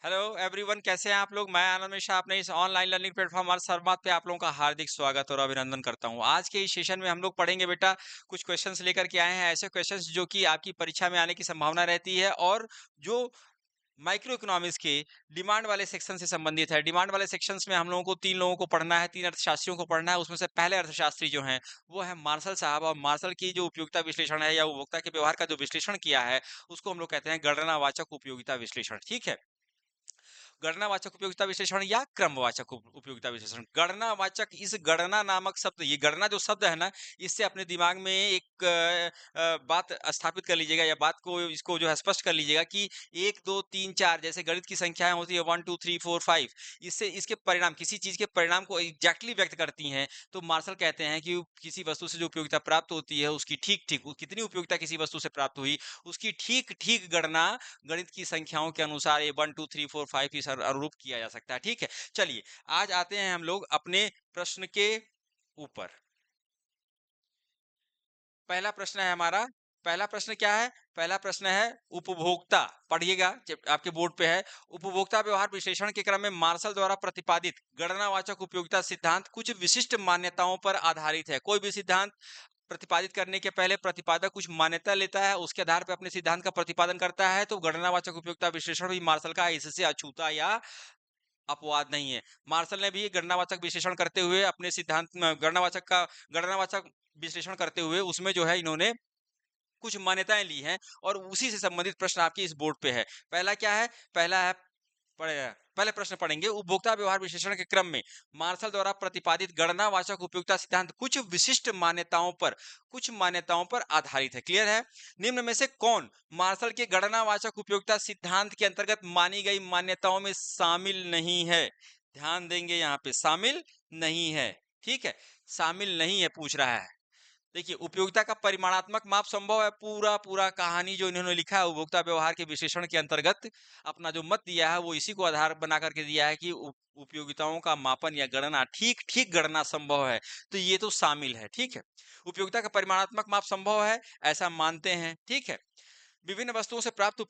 Hello everyone, कैसे हैं आप लोग। मैं आनंद मिश्रा अपने इस ऑनलाइन लर्निंग प्लेटफॉर्म हर सरमात पे आप लोगों का हार्दिक स्वागत और अभिनंदन करता हूं। आज के इस सेशन में हम लोग पढ़ेंगे बेटा, कुछ क्वेश्चंस लेकर के आए हैं, ऐसे क्वेश्चंस जो कि आपकी परीक्षा में आने की संभावना रहती है और जो माइक्रो इकोनॉमिक्स के डिमांड वाले सेक्शन से संबंधित है। डिमांड वाले सेक्शंस में हम लोगों को तीन लोगों को पढ़ना है, तीन अर्थशास्त्रियों को पढ़ना है। उसमें से पहले अर्थशास्त्री जो हैं वो है मार्शल साहब, और मार्शल की जो उपयोगिता विश्लेषण है या उपभोक्ता के व्यवहार का जो विश्लेषण किया है उसको हम लोग कहते हैं गणनावाचक उपयोगिता विश्लेषण। ठीक है, गणनावाचक उपयोगिता विश्लेषण या क्रमवाचक उपयोगिता विश्लेषण। गणनावाचक, इस गणना नामक शब्द, ये गणना जो शब्द है ना, इससे अपने दिमाग में एक बात स्थापित कर लीजिएगा, या बात को इसको जो है स्पष्ट कर लीजिएगा कि एक दो तीन चार जैसे गणित की संख्याएं होती है, 1 2 3 4 5, इससे इसके परिणाम, किसी चीज के परिणाम को एग्जैक्टली व्यक्त करती हैं। तो मार्शल कहते हैं कि किसी वस्तु से जो उपयोगिता प्राप्त होती है उसकी ठीक ठीक कितनी उपयोगिता किसी वस्तु से प्राप्त हुई, उसकी ठीक ठीक गणना गणित की संख्याओं के अनुसार ये 1 2 3 4 5 इस अनुरूप किया जा सकता है। ठीक है, चलिए आज आते हैं हम लोग अपने प्रश्न के ऊपर। पहला प्रश्न है हमारा, पहला प्रश्न क्या है? पहला प्रश्न है उपभोक्ता। पढ़िएगा, जब आपके बोर्ड पे है, उपभोक्ता व्यवहार विश्लेषण के क्रम में मार्शल द्वारा प्रतिपादित गणनावाचक उपयोगिता सिद्धांत कुछ विशिष्ट मान्यताओं पर आधारित है। कोई भी सिद्धांत प्रतिपादित करने के पहले प्रतिपादक कुछ मान्यता लेता है, उसके आधार पर अपने सिद्धांत का प्रतिपादन करता है। तो गणनावाचक उपयोगिता विश्लेषण भी मार्शल का इससे अछूता या अपवाद नहीं है। मार्शल ने भी गणनावाचक विश्लेषण करते हुए अपने सिद्धांत में गणनावाचक विश्लेषण करते हुए उसमें जो है इन्होंने कुछ मान्यताएं ली हैं, और उसी से संबंधित प्रश्न आपके इस बोर्ड पे है। पहला क्या है? पहला है, पहले प्रश्न पढ़ेंगे। उपभोक्ता व्यवहार विश्लेषण के क्रम में मार्शल द्वारा प्रतिपादित गणनावाचक उपयोगिता सिद्धांत कुछ मान्यताओं पर आधारित है। क्लियर है? निम्न में से कौन मार्शल के गणनावाचक उपयोगिता सिद्धांत के अंतर्गत मानी गई मान्यताओं में शामिल नहीं है? ध्यान देंगे, यहाँ पे शामिल नहीं है। ठीक है, शामिल नहीं है पूछ रहा है। देखिए, उपयोगिता का परिमाणात्मक माप संभव है, पूरा पूरा कहानी जो इन्होंने लिखा है उपभोक्ता व्यवहार के विश्लेषण के अंतर्गत अपना जो मत दिया है वो इसी को आधार बना करके दिया है कि उपयोगिताओं का मापन या गणना, ठीक ठीक गणना संभव है। तो ये तो शामिल है। ठीक है, उपयोगिता का परिमाणात्मक माप संभव है, ऐसा मानते हैं। ठीक है, विभिन्न वस्तुओं से प्राप्त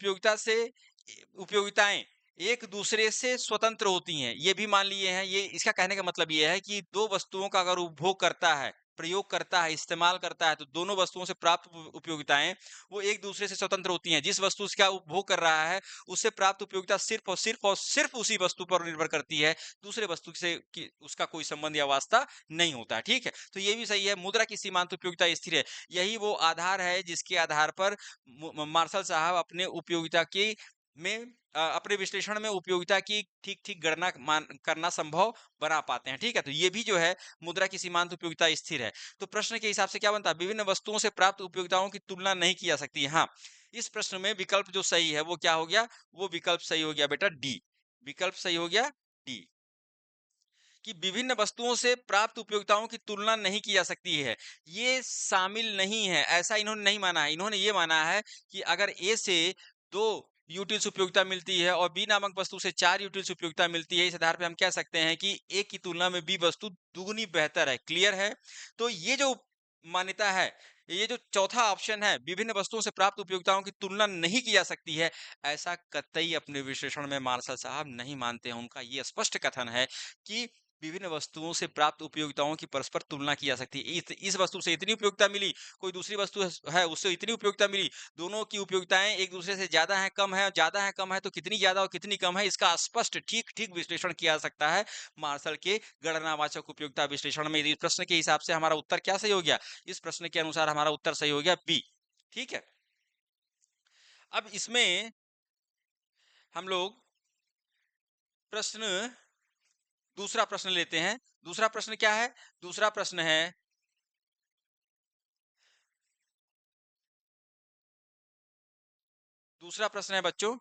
उपयोगिताएं एक दूसरे से स्वतंत्र होती हैं, ये भी मान लिए हैं। ये इसका कहने का मतलब ये है कि दो वस्तुओं का अगर उपभोग करता है, प्रयोग करता है, इस्तेमाल करता है, तो दोनों वस्तुओं से प्राप्त उपयोगिताएं वो एक दूसरे से स्वतंत्र होती हैं। जिस वस्तु का उपभोग कर रहा है उससे प्राप्त उपयोगिता सिर्फ उसी वस्तु पर निर्भर करती है, दूसरे वस्तु से उसका कोई संबंध या वास्ता नहीं होता है। ठीक है, तो ये भी सही है। मुद्रा की सीमांत उपयोगिता स्थिर है, यही वो आधार है जिसके आधार पर मार्शल साहब अपने उपयोगिता की में अपने विश्लेषण में उपयोगिता की ठीक ठीक गणना करना संभव बना पाते हैं। ठीक है, तो ये भी जो है मुद्रा की सीमांत उपयोगिता स्थिर है। तो प्रश्न के हिसाब से क्या बनता है? विभिन्न वस्तुओं से प्राप्त उपयोगिताओं की तुलना नहीं की जा सकती है। हाँ, इस प्रश्न में विकल्प जो सही है वो क्या हो गया? वो विकल्प सही हो गया बेटा, डी। विकल्प सही हो गया डी, कि विभिन्न वस्तुओं से प्राप्त उपयोगिताओं की तुलना नहीं की जा सकती है। ये शामिल नहीं है, ऐसा इन्होंने नहीं माना है। इन्होंने ये माना है कि अगर ए से 2 यूटिल्स उपयोगिता मिलती है और बी नामक वस्तु से 4 यूटिल्स उपयोगिता मिलती है, इस आधार पे हम कह सकते हैं कि ए की तुलना में बी वस्तु दुगुनी बेहतर है। क्लियर है? तो ये जो मान्यता है, ये जो चौथा ऑप्शन है, विभिन्न वस्तुओं से प्राप्त उपयोगिताओं की तुलना नहीं की जा सकती है, ऐसा कतई अपने विश्लेषण में मार्शल साहब नहीं मानते हैं। उनका ये स्पष्ट कथन है कि विभिन्न वस्तुओं से प्राप्त उपयोगिताओं की परस्पर तुलना की जा सकती है। इस वस्तु से इतनी उपयोगिता मिली, कोई दूसरी वस्तु है उससे इतनी उपयोगिता मिली, दोनों की उपयोगिताएं एक दूसरे से ज्यादा है कम है, ज्यादा है कम है, तो कितनी ज्यादा और कितनी कम है, इसका स्पष्ट ठीक ठीक विश्लेषण किया जा सकता है मार्शल के गणनावाचक उपयोगिता विश्लेषण में। इस प्रश्न के हिसाब से हमारा उत्तर क्या सही हो गया? इस प्रश्न के अनुसार हमारा उत्तर सही हो गया बी। ठीक है, अब इसमें हम लोग प्रश्न, दूसरा प्रश्न लेते हैं। दूसरा प्रश्न क्या है? दूसरा प्रश्न है, दूसरा प्रश्न है बच्चों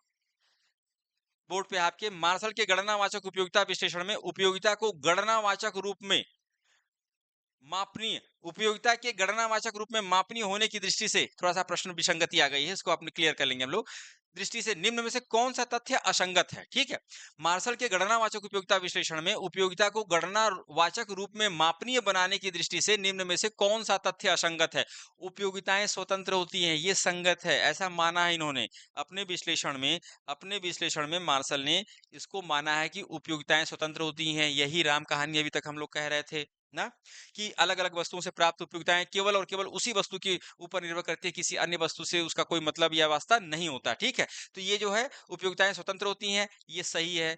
बोर्ड पे आपके, मार्शल के गणनावाचक उपयोगिता विश्लेषण में उपयोगिता को गणनावाचक रूप में मापनीय, उपयोगिता के गणनावाचक रूप में मापनीय होने की दृष्टि से थोड़ा सा प्रश्न विसंगति आ गई है, इसको अपने क्लियर कर लेंगे हम लोग। दृष्टि से निम्न में से कौन सा तथ्य असंगत है? ठीक है। मार्शल के गणनावाचक उपयोगिता विश्लेषण में उपयोगिता को गणनावाचक रूप में मापनीय बनाने की दृष्टि से निम्न में से कौन सा तथ्य असंगत है? उपयोगिताएं स्वतंत्र होती हैं, ये संगत है, ऐसा माना है इन्होंने अपने विश्लेषण में। अपने विश्लेषण में मार्शल ने इसको माना है कि उपयोगिताएं स्वतंत्र होती हैं। यही राम कहानी अभी तक हम लोग कह रहे थे ना, कि अलग-अलग वस्तुओं से प्राप्त उपयोगिताएं केवल और केवल उसी वस्तु के ऊपर निर्भर करती है, किसी अन्य वस्तु से उसका कोई मतलब या वास्ता नहीं होता। ठीक है, तो ये जो है उपयोगिताएं स्वतंत्र होती हैं, ये सही है,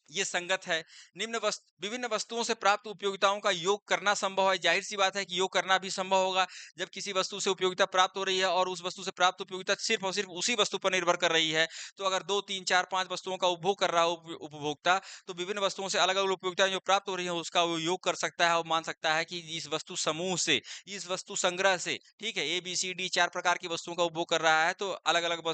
ये संगत है। विभिन्न वस्तुओं से प्राप्त उपयोगिताओं का योग करना संभव है। जाहिर सी बात है कि योग करना भी संभव होगा जब किसी वस्तु से उपयोगिता प्राप्त हो रही है और उस वस्तु से प्राप्त उपयोगिता सिर्फ और सिर्फ उसी वस्तु पर निर्भर कर रही है। तो अगर 2 3 4 5 वस्तुओं का उपभोग कर रहा हो उपभोक्ता, तो विभिन्न वस्तुओं से अलग अलग उपयोगिताएं जो प्राप्त हो रही है उसका वो योग कर सकता है और मान सकता है कि इस वस्तु समूह से, इस वस्तु संग्रह से, ठीक है, ए बी सी डी 4 प्रकार की वस्तुओं का उपभोग कर रहा है, तो अलग अलग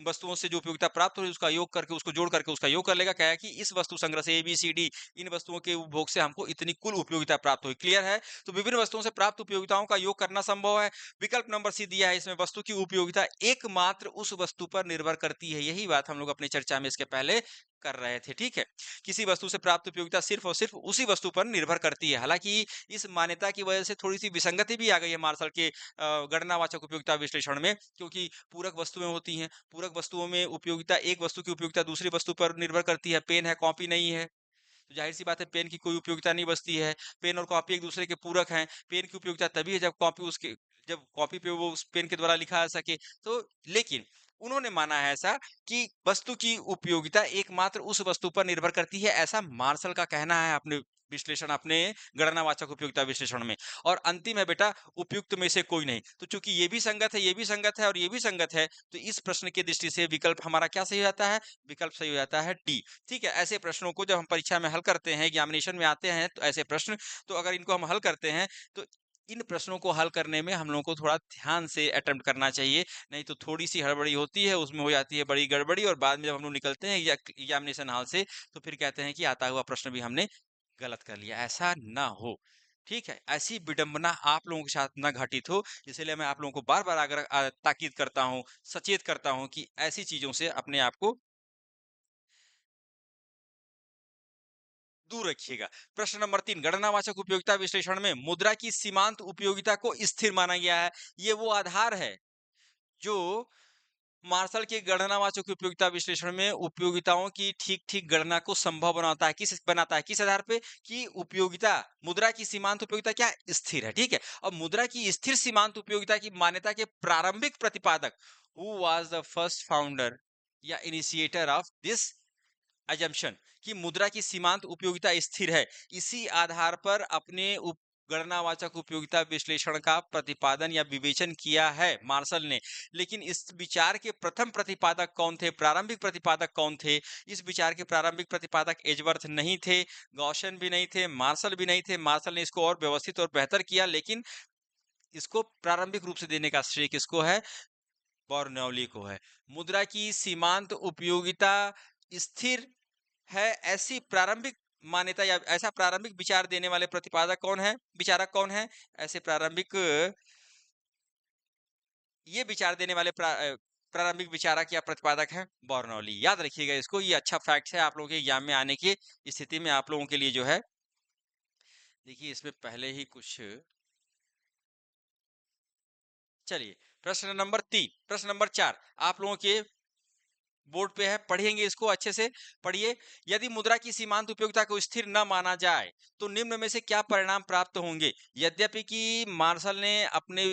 वस्तुओं से जो उपयोगिता प्राप्त हो रही है उसका योग करके, उसको जोड़ करके उसका योग कर लेगा। क्या है कि इस वस्तु संग्रह से ए बी सी डी, इन वस्तुओं के उपभोग से हमको इतनी कुल उपयोगिता प्राप्त हुई। क्लियर है? तो विभिन्न वस्तुओं से प्राप्त उपयोगिताओं का योग करना संभव है। विकल्प नंबर सी दिया है इसमें, वस्तु की उपयोगिता एकमात्र उस वस्तु पर निर्भर करती है। यही बात हम लोग अपनी चर्चा में इसके पहले कर रहे थे। ठीक है, किसी वस्तु से प्राप्त उपयोगिता सिर्फ और सिर्फ उसी वस्तु पर निर्भर करती है। हालांकि इस मान्यता की वजह से थोड़ी सी विसंगति भी आ गई है मार्शल के गणनावाचक उपयोगिता विश्लेषण में, क्योंकि पूरक वस्तुएं होती हैं। पूरक वस्तुओं में उपयोगिता, एक वस्तु की उपयोगिता दूसरी वस्तु पर निर्भर करती है। पेन है, कॉपी नहीं है, तो जाहिर सी बात है पेन की कोई उपयोगिता नहीं बचती है। पेन और कॉपी एक दूसरे के पूरक हैं। पेन की उपयोगिता तभी है जब कॉपी पे वो उस पेन के द्वारा लिखा जा सके। तो लेकिन उन्होंने माना है ऐसा कि वस्तु की उपयोगिता एकमात्र उस वस्तु पर निर्भर करती है, ऐसा मार्शल का कहना है अपने विश्लेषण, अपने गणनावाचक उपयोगिता विश्लेषण में। और अंतिम है बेटा, उपयुक्त में से कोई नहीं। तो चूंकि ये भी संगत है, ये भी संगत है और ये भी संगत है, तो इस प्रश्न की दृष्टि से विकल्प हमारा क्या सही हो जाता है? विकल्प सही हो जाता है डी। ठीक है, ऐसे प्रश्नों को जब हम परीक्षा में हल करते हैं, एग्जामिनेशन में आते हैं, तो ऐसे प्रश्न, तो अगर इनको हम हल करते हैं, तो इन प्रश्नों को हल करने में हम लोगों को थोड़ा ध्यान से अटेम्प्ट करना चाहिए। नहीं तो थोड़ी सी हड़बड़ी होती है, उसमें हो जाती है बड़ी गड़बड़ी, और बाद में जब हम लोग निकलते हैं एग्जामिनेशन हॉल से, तो फिर कहते हैं कि आता हुआ प्रश्न भी हमने गलत कर लिया। ऐसा ना हो, ठीक है, ऐसी विडंबना आप लोगों के साथ ना घटित हो, इसलिए मैं आप लोगों को बार बार ताकीद करता हूँ, सचेत करता हूँ कि ऐसी चीजों से अपने आप को दूर रखिएगा। प्रश्न नंबर 3, गणनावाचक उपयोगिता विश्लेषण में मुद्रा की सीमांत उपयोगिता को स्थिर माना गया है। ये वो आधार है जो मार्शल के गणनावाचक उपयोगिता विश्लेषण में उपयोगिताओं की ठीक-ठीक गणना को संभव बनाता है किस आधार पे? कि उपयोगिता, मुद्रा की सीमांत उपयोगिता क्या स्थिर है, ठीक है? और मुद्रा की स्थिर सीमांत उपयोगिता की मान्यता के प्रारंभिक प्रतिपादक, who was the first founder या इनिशिएटर ऑफ दिस अजम्पशन, कि मुद्रा की सीमांत उपयोगिता स्थिर है, इसी आधार पर अपने गणनावाचक उपयोगिता विश्लेषण का प्रतिपादन या विवेचन किया है मार्शल ने। लेकिन इस विचार के प्रथम प्रतिपादक कौन थे, प्रारंभिक प्रतिपादक कौन थे? इस विचार के प्रारंभिक प्रतिपादक एजवर्थ नहीं थे, गॉशन भी नहीं थे, मार्शल भी नहीं थे। मार्शल ने इसको और व्यवस्थित और बेहतर किया, लेकिन इसको प्रारंभिक रूप से देने का श्रेय किसको है? बर्नौली को है। मुद्रा की सीमांत उपयोगिता स्थिर है, ऐसी प्रारंभिक मान्यता या ऐसा प्रारंभिक विचार देने वाले प्रतिपादक कौन है, विचारक कौन है? ऐसे प्रारंभिक, ये विचार देने वाले प्रारंभिक विचारक या प्रतिपादक है बर्नौली। याद रखिएगा इसको, ये अच्छा फैक्ट है आप लोगों के एग्जाम में आने की स्थिति में आप लोगों के लिए जो है। देखिए इसमें पहले ही कुछ, चलिए प्रश्न नंबर 3, प्रश्न नंबर 4 आप लोगों के बोर्ड पे है, पढ़ेंगे इसको अच्छे से। पढ़िए, यदि मुद्रा की सीमांत उपयोगिता को स्थिर न माना जाए तो निम्न में से क्या परिणाम प्राप्त होंगे? यद्यपि कि मार्शल ने अपने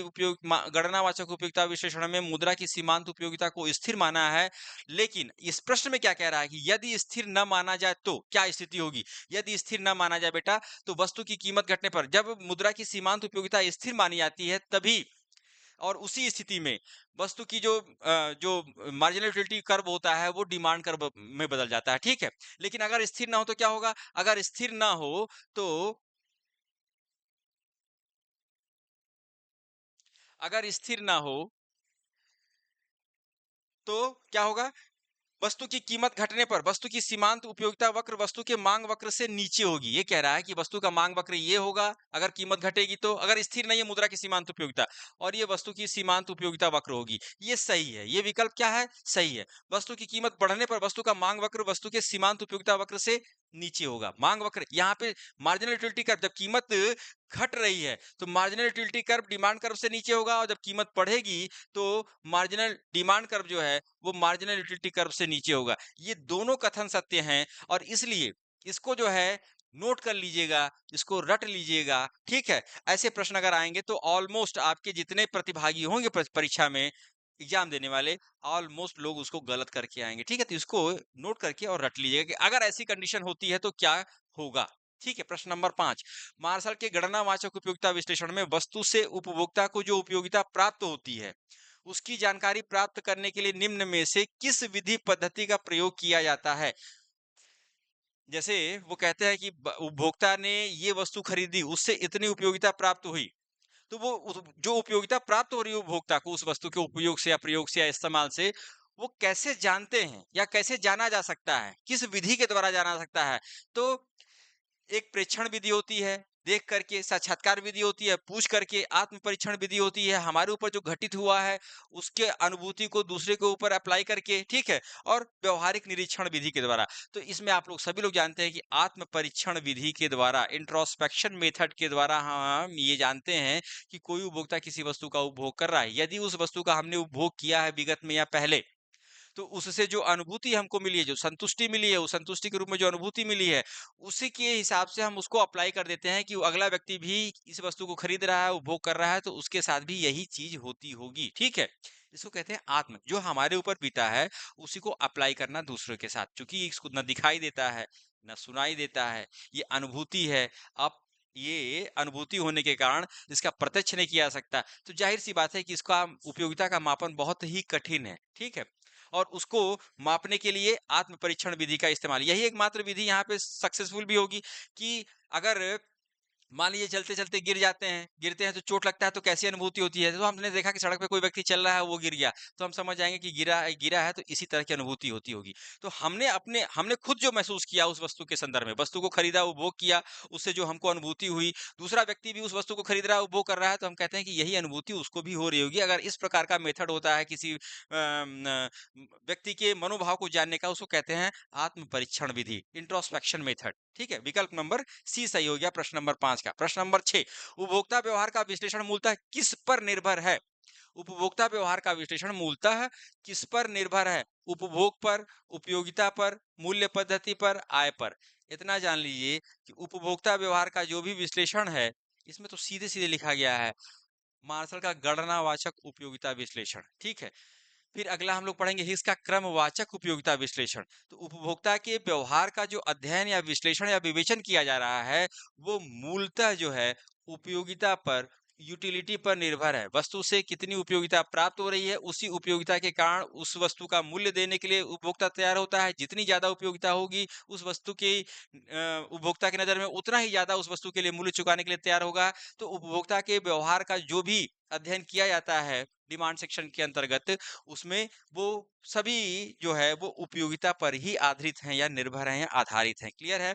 गणनावाचक उपयोगिता विश्लेषण में मुद्रा की सीमांत उपयोगिता को स्थिर माना है, लेकिन इस प्रश्न में क्या कह रहा है कि यदि स्थिर न माना जाए तो क्या स्थिति होगी? यदि स्थिर न माना जाए बेटा, तो वस्तु की कीमत घटने पर, जब मुद्रा की सीमांत उपयोगिता स्थिर मानी जाती है तभी, और उसी स्थिति में वस्तु की जो मार्जिनल यूटिलिटी कर्व होता है वो डिमांड कर्व में बदल जाता है, ठीक है। लेकिन अगर स्थिर ना हो तो क्या होगा? अगर स्थिर ना हो तो, अगर स्थिर ना हो तो क्या होगा? वस्तु की कीमत घटने पर वस्तु की सीमांत उपयोगिता वक्र वस्तु के मांग वक्र से नीचे होगी। ये कह रहा है कि वस्तु का मांग वक्र ये होगा अगर कीमत घटेगी तो, अगर स्थिर नहीं है मुद्रा की सीमांत उपयोगिता, और ये वस्तु की सीमांत उपयोगिता वक्र होगी। ये सही है, ये विकल्प क्या है, सही है। वस्तु की कीमत बढ़ने पर वस्तु का मांग वक्र वस्तु के सीमांत उपयोगिता वक्र से नीचे होगा। मांग वक्र यहाँ पे मार्जिनल यूटिलिटी कर्व, जब कीमत घट रही है तो marginal utility curve demand curve से नीचे होगा, और जब कीमत बढ़ेगी तो मार्जिनल डिमांड कर्व जो है वो मार्जिनल यूटिलिटी कर्व से नीचे होगा। ये दोनों कथन सत्य हैं, और इसलिए इसको जो है नोट कर लीजिएगा, इसको रट लीजिएगा, ठीक है। ऐसे प्रश्न अगर आएंगे तो ऑलमोस्ट आपके जितने प्रतिभागी होंगे परीक्षा में, एग्जाम देने वाले, ऑलमोस्ट लोग उसको गलत करके आएंगे, ठीक है। तो इसको नोट करके और रट लीजिएगा कि अगर ऐसी कंडीशन होती है तो क्या होगा। ठीक है। प्रश्न नंबर 5, मार्शल के गणनावाचक उपयोगिता विश्लेषण में वस्तु से उपभोक्ता को जो उपयोगिता प्राप्त होती है उसकी जानकारी प्राप्त करने के लिए निम्न में से किस विधि पद्धति का प्रयोग किया जाता है। जैसे वो कहते हैं कि उपभोक्ता ने ये वस्तु खरीदी, उससे इतनी उपयोगिता प्राप्त हुई, तो वो जो उपयोगिता प्राप्त हो रही है उपभोक्ता को उस वस्तु के उपयोग से या प्रयोग से या इस्तेमाल से, वो कैसे जानते हैं या कैसे जाना जा सकता है, किस विधि के द्वारा जाना जा सकता है। तो एक प्रेक्षण विधि होती है, देख करके, साक्षात्कार विधि होती है, पूछ करके, आत्म परीक्षण विधि होती है, हमारे ऊपर जो घटित हुआ है उसके अनुभूति को दूसरे के ऊपर अप्लाई करके, ठीक है, और व्यवहारिक निरीक्षण विधि के द्वारा। तो इसमें आप लोग सभी लोग जानते हैं कि आत्म परीक्षण विधि के द्वारा, इंट्रोस्पेक्शन मेथड के द्वारा हम ये जानते हैं कि कोई उपभोक्ता किसी वस्तु का उपभोग कर रहा है। यदि उस वस्तु का हमने उपभोग किया है विगत में या पहले, तो उससे जो अनुभूति हमको मिली है, जो संतुष्टि मिली है, उस संतुष्टि के रूप में जो अनुभूति मिली है, उसी के हिसाब से हम उसको अप्लाई कर देते हैं कि वो अगला व्यक्ति भी इस वस्तु को खरीद रहा है, उपभोग कर रहा है, तो उसके साथ भी यही चीज होती होगी। ठीक है। इसको कहते हैं आत्म, जो हमारे ऊपर बीता है उसी को अप्लाई करना दूसरों के साथ, क्योंकि इसको न दिखाई देता है न सुनाई देता है, ये अनुभूति है। अब ये अनुभूति होने के कारण इसका प्रत्यक्ष नहीं किया जा सकता, तो जाहिर सी बात है कि इसका उपयोगिता का मापन बहुत ही कठिन है। ठीक है। और उसको मापने के लिए आत्म परीक्षण विधि का इस्तेमाल, यही एकमात्र विधि यहाँ पे सक्सेसफुल भी होगी कि अगर मान लीजिए चलते-चलते गिर जाते हैं, गिरते हैं तो चोट लगता है तो कैसी अनुभूति होती है? तो हमने देखा कि सड़क पे कोई व्यक्ति चल रहा है, वो गिर गया, तो हम समझ जाएँगे कि गिरा है तो इसी तरह की अनुभूति होती होगी। तो हमने खुद जो महसूस किया उस वस्तु के संदर्भ में, वस्तु को खरीदा, उपभोग किया, उससे जो हमको अनुभूति हुई, दूसरा व्यक्ति भी उस वस्तु को खरीद रहा है, उपभोग कर रहा है, तो हम कहते हैं कि यही अनुभूति उसको भी हो रही होगी। अगर इस प्रकार का मेथड होता है किसी व्यक्ति के मनोभाव को जानने का, उसको कहते हैं आत्म परीक्षण विधि, इंट्रोस्पेक्शन मेथड। ठीक है। विकल्प नंबर सी सही हो गया प्रश्न नंबर 5 का। प्रश्न नंबर 6, उपभोक्ता व्यवहार का विश्लेषण मूलतः किस पर निर्भर है? उपभोक्ता व्यवहार का विश्लेषण मूलतः किस पर निर्भर है? उपभोग पर, उपयोगिता पर, मूल्य पद्धति पर, आय पर। इतना जान लीजिए कि उपभोक्ता व्यवहार का जो भी विश्लेषण है, इसमें तो सीधे-सीधे लिखा गया है, मार्शल का गणनावाचक उपयोगिता विश्लेषण। ठीक है। फिर अगला हम लोग पढ़ेंगे हिग्स का क्रमवाचक उपयोगिता विश्लेषण। तो उपभोक्ता के व्यवहार का जो अध्ययन या विश्लेषण या विवेचन किया जा रहा है, वो मूलतः जो है उपयोगिता पर, यूटिलिटी पर निर्भर है। वस्तु से कितनी उपयोगिता प्राप्त हो रही है, उसी उपयोगिता के कारण उस वस्तु का मूल्य देने के लिए उपभोक्ता तैयार होता है। जितनी ज्यादा उपयोगिता होगी उस वस्तु की उपभोक्ता की नजर में, उतना ही ज्यादा उस वस्तु के लिए मूल्य चुकाने के लिए तैयार होगा। तो उपभोक्ता के व्यवहार का जो भी अध्ययन किया जाता है डिमांड सेक्शन के अंतर्गत, उसमें वो सभी जो है वो उपयोगिता पर ही आधारित हैं या निर्भर हैं या आधारित हैं। क्लियर है?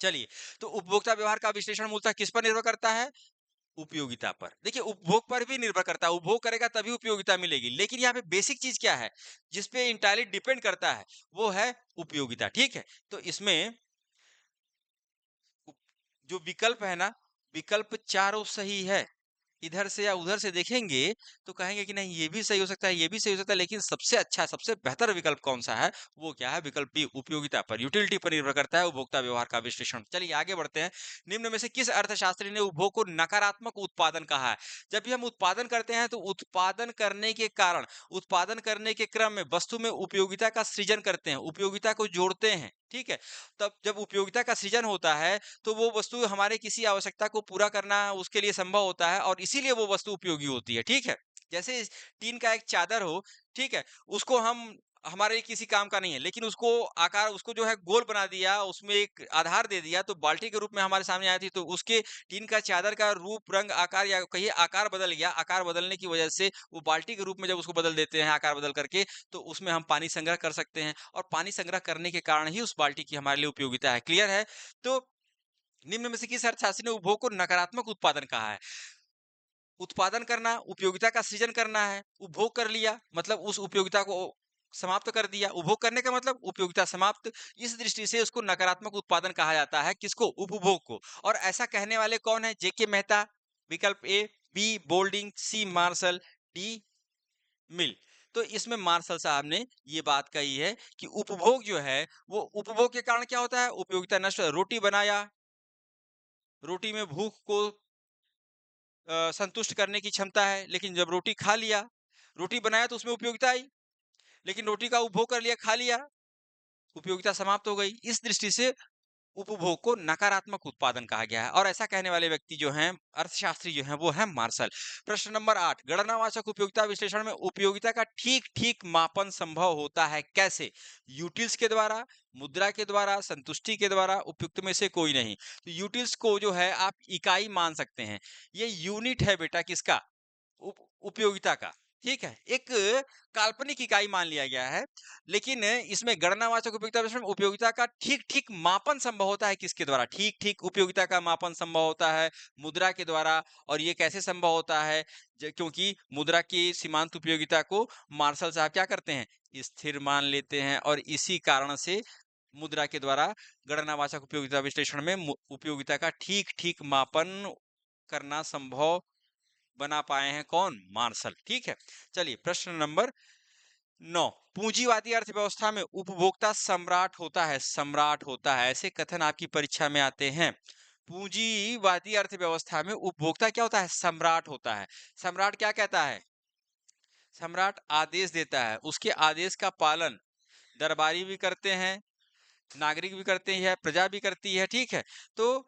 चलिए, तो उपभोक्ता व्यवहार का विश्लेषण मूलतः किस पर निर्भर करता है? उपयोगिता पर। देखिए, उपभोग पर भी निर्भर करता है, उपभोग करेगा तभी उपयोगिता मिलेगी। लेकिन यहाँ पे बेसिक चीज क्या है जिस पे इंटायरली डिपेंड करता है, वो है उपयोगिता। ठीक है। तो इसमें जो विकल्प है ना, विकल्प चारों सही है। इधर से या उधर से देखेंगे तो कहेंगे कि नहीं ये भी सही हो सकता है, ये भी सही हो सकता है, लेकिन सबसे अच्छा, सबसे बेहतर विकल्प कौन सा है? वो क्या है? विकल्प बी, उपयोगिता पर, यूटिलिटी पर निर्भर करता है उपभोक्ता व्यवहार का विश्लेषण। चलिए आगे बढ़ते हैं। निम्न में से किस अर्थशास्त्री ने उपभोग को नकारात्मक उत्पादन कहा है? जब भी हम उत्पादन करते हैं तो उत्पादन करने के कारण, उत्पादन करने के क्रम में वस्तु में उपयोगिता का सृजन करते हैं, उपयोगिता को जोड़ते हैं। ठीक है। तब जब उपयोगिता का सृजन होता है तो वो वस्तु हमारे किसी आवश्यकता को पूरा करना उसके लिए संभव होता है, और इसीलिए वो वस्तु उपयोगी होती है। ठीक है। जैसे टीन का एक चादर हो, ठीक है, उसको हम हमारे लिए किसी काम का नहीं है, लेकिन उसको आकार उसको जो है गोल बना दिया, उसमें एक आधार दे दिया, तो बाल्टी के रूप में हमारे सामने आई थी, तो उसके टीन का चादर का रूप, रंग, आकार या कहिए आकार बदल गया। आकार बदलने की वजह से वो बाल्टी के रूप में जब उसको बदल देते हैं आकार बदल करके, तो उसमें हम पानी संग्रह कर सकते हैं और पानी संग्रह करने के कारण ही उस बाल्टी की हमारे लिए उपयोगिता है। क्लियर है? तो निम्न में से किस अर्थशास्त्री ने उपभोग को नकारात्मक उत्पादन कहा है? उत्पादन करना, उपयोगिता का सृजन करना है। उपभोग कर लिया मतलब उस उपयोगिता को समाप्त कर दिया। उपभोग करने का मतलब उपयोगिता समाप्त। इस दृष्टि से उसको नकारात्मक उत्पादन कहा जाता है। किसको? उपभोग को। और ऐसा कहने वाले कौन है? जेके मेहता, विकल्प ए, बी बोल्डिंग, सी मार्शल, डी मिल। तो इसमें मार्शल साहब ने ये बात कही है कि उपभोग जो है वो उपभोग के कारण क्या होता है? उपयोगिता नष्ट। रोटी बनाया, रोटी में भूख को संतुष्ट करने की क्षमता है, लेकिन जब रोटी खा लिया, रोटी बनाया तो उसमें उपयोगिता आई, लेकिन रोटी का उपभोग कर लिया, खा लिया, उपयोगिता समाप्त हो गई। इस दृष्टि से उपभोग को नकारात्मक उत्पादन कहा गया है और ऐसा कहने वाले व्यक्ति जो हैं, अर्थशास्त्री जो हैं, वो है मार्शल। प्रश्न नंबर 8, गणनावाचक उपयोगिता विश्लेषण में उपयोगिता का ठीक-ठीक मापन संभव होता है कैसे? यूटिल्स के द्वारा, मुद्रा के द्वारा, संतुष्टि के द्वारा, उपयुक्त में से कोई नहीं। तो यूटिल्स को जो है आप इकाई मान सकते हैं। ये यूनिट है बेटा किसका? उपयोगिता का, ठीक है? एक काल्पनिक इकाई मान लिया गया है, लेकिन इसमें गणनावाचक उपयोगिता विश्लेषण में उपयोगिता का ठीक-ठीक मापन संभव होता है किसके द्वारा? ठीक-ठीक उपयोगिता का मापन संभव होता है मुद्रा के द्वारा। और ये कैसे संभव होता है? क्योंकि मुद्रा की सीमांत उपयोगिता को मार्शल साहब क्या करते हैं? स्थिर मान लेते हैं और इसी कारण से मुद्रा के द्वारा गणनावाचक उपयोगिता विश्लेषण में उपयोगिता का ठीक-ठीक मापन करना संभव बना पाए हैं कौन? मार्शल। ठीक है, चलिए प्रश्न नंबर 9, पूंजीवादी अर्थव्यवस्था में उपभोक्ता सम्राट होता है। सम्राट होता है, ऐसे कथन आपकी परीक्षा में आते हैं। पूंजीवादी अर्थव्यवस्था में उपभोक्ता क्या होता है? सम्राट होता है। सम्राट क्या कहता है? सम्राट आदेश देता है, उसके आदेश का पालन दरबारी भी करते हैं, नागरिक भी करते हैं, प्रजा भी करती है। ठीक है, तो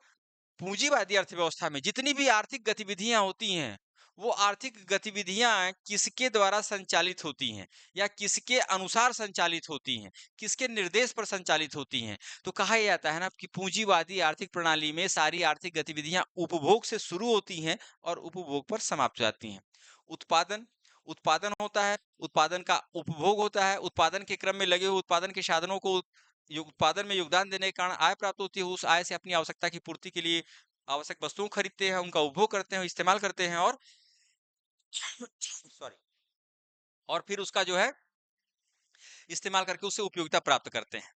पूंजीवादी अर्थव्यवस्था में जितनी भी आर्थिक गतिविधियां होती हैं, वो आर्थिक गतिविधियां किसके द्वारा संचालित होती हैं या किसके अनुसार संचालित होती हैं, किसके निर्देश पर संचालित होती हैं? तो कहा यह जाता है ना कि पूंजीवादी आर्थिक प्रणाली में सारी आर्थिक गतिविधियां उपभोग से शुरू होती हैं और उपभोग पर समाप्त हो जाती हैं। उत्पादन उत्पादन होता है, उत्पादन का उपभोग होता है, उत्पादन के क्रम में लगे हुए उत्पादन के साधनों को उत्पादन में योगदान देने के कारण आय प्राप्त होती है। उस आय से अपनी आवश्यकता की पूर्ति के लिए आवश्यक वस्तुओं को खरीदते हैं, उनका उपभोग करते हैं, इस्तेमाल करते हैं और सॉरी और फिर उसका जो है इस्तेमाल करके उससे उपयोगिता प्राप्त करते हैं।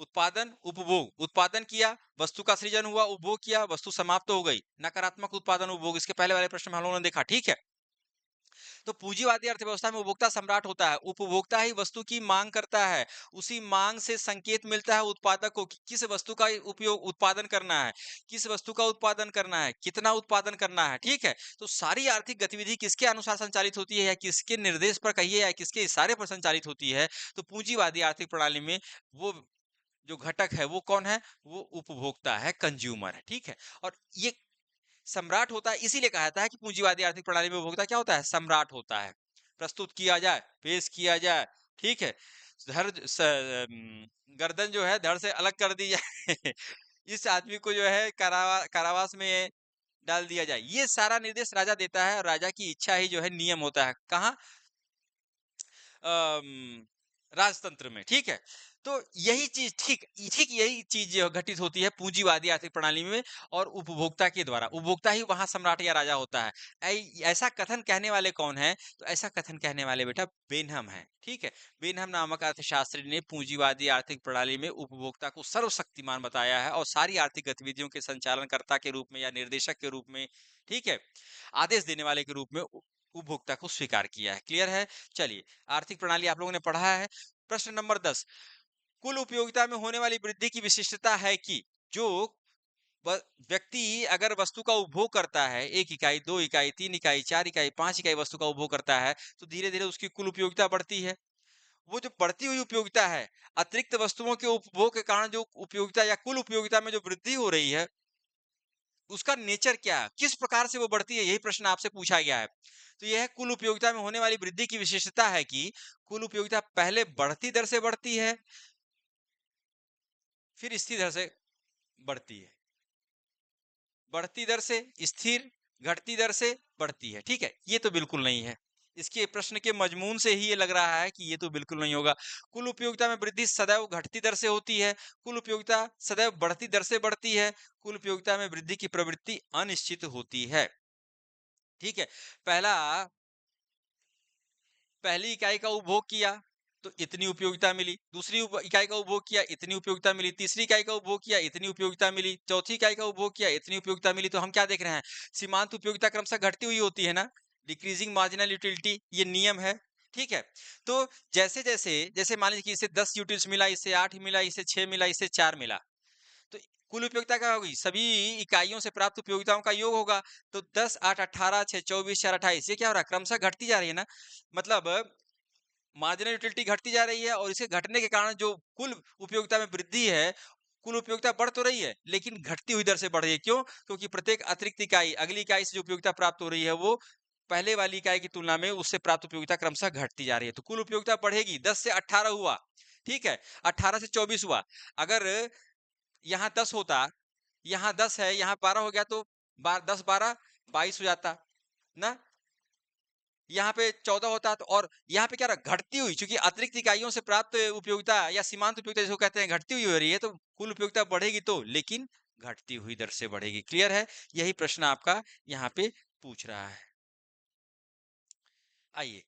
उत्पादन, उपभोग। उत्पादन किया, वस्तु का सृजन हुआ, उपभोग किया, वस्तु समाप्त हो गई। नकारात्मक उत्पादन उपभोग, इसके पहले वाले प्रश्न में हम लोगों ने देखा। ठीक है, तो पूंजीवादी अर्थव्यवस्था में उपभोक्ता सम्राट होता है। उपभोक्ता ही वस्तु की मांग करता है, उसी मांग से संकेत मिलता है उत्पादक को कि किस वस्तु का उपयोग उत्पादन करना है, किस वस्तु का उत्पादन करना है, कितना उत्पादन करना है। ठीक है, तो सारी आर्थिक गतिविधि किसके अनुसार संचालित होती है या किसके निर्देश पर कहिए या किसके इशारे पर संचालित होती है? तो पूंजीवादी आर्थिक प्रणाली में वो जो घटक है वो कौन है? वो उपभोक्ता है, कंज्यूमर है। ठीक है, और ये सम्राट होता है, इसीलिए कहा जाता है कि पूंजीवादी आर्थिक प्रणाली में उपभोक्ता क्या होता है? सम्राट होता है। प्रस्तुत किया जाए, पेश किया जाए, ठीक है, गर्दन जो है धड़ से अलग कर दी जाए इस आदमी को जो है कारावास में डाल दिया जाए, ये सारा निर्देश राजा देता है और राजा की इच्छा ही जो है नियम होता है। कहाँ? अम, राजतंत्र में। ठीक है, तो यही चीज ठीक ठीक यही चीज जो घटित होती है पूंजीवादी आर्थिक प्रणाली में और उपभोक्ता के द्वारा। उपभोक्ता ही वहां सम्राट या राजा होता है। ऐसा कथन कहने वाले कौन है? तो ऐसा कथन कहने वाले बेटा बेनहम है। ठीक है, बेनहम नामक अर्थशास्त्री ने पूंजीवादी आर्थिक प्रणाली में उपभोक्ता को सर्वशक्तिमान बताया है और सारी आर्थिक गतिविधियों के संचालनकर्ता के रूप में या निर्देशक के रूप में, ठीक है, आदेश देने वाले के रूप में उपभोक्ता को स्वीकार किया है। क्लियर है? चलिए, आर्थिक प्रणाली आप लोगों ने पढ़ा है। प्रश्न नंबर 10, कुल उपयोगिता में होने वाली वृद्धि की विशिष्टता है कि जो व्यक्ति अगर वस्तु का उपभोग करता है, 1 इकाई, 2 इकाई, 3 इकाई, 4 इकाई, 5 इकाई वस्तु का उपभोग करता है, तो धीरे धीरे उसकी कुल उपयोगिता बढ़ती है। वो जो बढ़ती हुई उपयोगिता है, अतिरिक्त वस्तुओं के उपभोग के कारण जो उपयोगिता या कुल उपयोगिता में जो वृद्धि हो रही है, उसका नेचर क्या है, किस प्रकार से वो बढ़ती है, यही प्रश्न आपसे पूछा गया है। तो यह कुल उपयोगिता में होने वाली वृद्धि की विशेषता है कि कुल उपयोगिता पहले बढ़ती दर से बढ़ती है, फिर स्थिर दर से बढ़ती है। बढ़ती दर से स्थिर, घटती दर से बढ़ती है, ठीक है? ये तो बिल्कुल नहीं है। इसके प्रश्न के मजमून से ही ये लग रहा है कि ये तो बिल्कुल नहीं होगा। कुल उपयोगिता में वृद्धि सदैव घटती दर से होती है, कुल उपयोगिता सदैव बढ़ती दर से बढ़ती है, कुल उपयोगिता में वृद्धि की प्रवृत्ति अनिश्चित होती है। ठीक है? पहला पहली इकाई का उपभोग किया तो इतनी उपयोगिता मिली, दूसरी इकाई का उपभोग किया इतनी उपयोगिता मिली, तीसरी इकाई का उपभोग किया इतनी उपयोगिता मिली, चौथी इकाई का उपभोग किया इतनी उपयोगिता मिली। तो हम क्या देख रहे हैं, सीमांत उपयोगिता क्रमशः घटती हुई होती है ना, डिक्रीजिंग मार्जिनल यूटिलिटी, ये नियम है। ठीक है, तो जैसे जैसे जैसे मान लीजिए कि इसे 10 यूटिल्स मिला, इसे 8 मिला, इसे 6 मिला, इसे 4 मिला, तो कुल उपयोगिता क्या होगी, सभी इकाइयों से प्राप्त उपयोगिताओं का योग होगा। तो 10 8 18 6 24 4 28, ये क्या हो रहा है, क्रमशः घटती जा रही है ना। मतलब मार्जिनल यूटिलिटी घटती जा रही है और इसके घटने के कारण जो कुल उपयोगिता में वृद्धि है, कुल उपयोगिता बढ़ तो रही है लेकिन घटती हुई दर से बढ़ रही है। क्यों? क्योंकि प्रत्येक अतिरिक्त इकाई अगली इकाई से जो उपयोगिता प्राप्त हो रही है वो पहले वाली इकाई की तुलना में उससे प्राप्त उपयोगिता क्रमशः घटती जा रही है। तो कुल उपयोगिता बढ़ेगी, 10 से 18 हुआ, ठीक है, 18 से 24 हुआ। अगर यहाँ 10 होता, यहाँ 10 है, यहाँ 12 हो गया, तो 10 12 22 हो जाता ना। यहाँ पे 14 होता तो, और यहाँ पे क्या रहा, घटती हुई, चूंकि अतिरिक्त इकाइयों से प्राप्त उपयोगिता या सीमांत उपयोगिता जिसको कहते हैं घटती हुई हो रही है, तो कुल उपयोगिता बढ़ेगी तो, लेकिन घटती हुई दर से बढ़ेगी। क्लियर है? यही प्रश्न आपका यहाँ पे पूछ रहा है। आइए,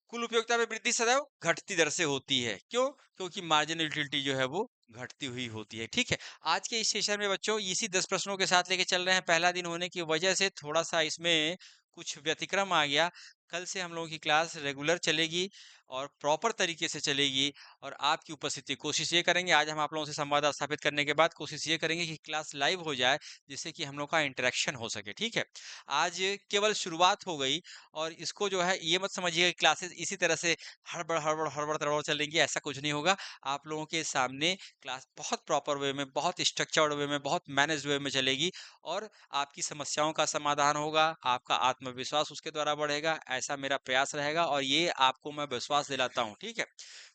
कुल उपयोगिता में वृद्धि सदैव घटती दर से होती है। क्यों? क्योंकि मार्जिनल यूटिलिटी जो है वो घटती हुई होती है। ठीक है, आज के इस सेशन में बच्चों इसी 10 प्रश्नों के साथ लेके चल रहे हैं। पहला दिन होने की वजह से थोड़ा सा इसमें कुछ व्यतिक्रम आ गया। कल से हम लोगों की क्लास रेगुलर चलेगी और प्रॉपर तरीके से चलेगी, और आपकी उपस्थिति कोशिश ये करेंगे, आज हम आप लोगों से संवाद स्थापित करने के बाद कोशिश ये करेंगे कि क्लास लाइव हो जाए, जिससे कि हम लोग का इंटरेक्शन हो सके। ठीक है, आज केवल शुरुआत हो गई, और इसको जो है ये मत समझिए कि क्लासेस इसी तरह से हड़बड़ चलेंगी, ऐसा कुछ नहीं होगा। आप लोगों के सामने क्लास बहुत प्रॉपर वे में, बहुत स्ट्रक्चर्ड वे में, बहुत मैनेज्ड वे में चलेगी, और आपकी समस्याओं का समाधान होगा, आपका आत्मविश्वास उसके द्वारा बढ़ेगा, ऐसा मेरा प्रयास रहेगा, और ये आपको मैं विश्वास दिलाता हूँ। ठीक है,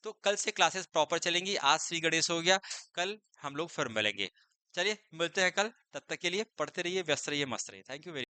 तो कल से क्लासेस प्रॉपर चलेंगी। आज श्री गणेश हो गया, कल हम लोग फिर मिलेंगे। चलिए मिलते हैं कल, तब तक के लिए पढ़ते रहिए, व्यस्त रहिए, मस्त रहिए। Thank you very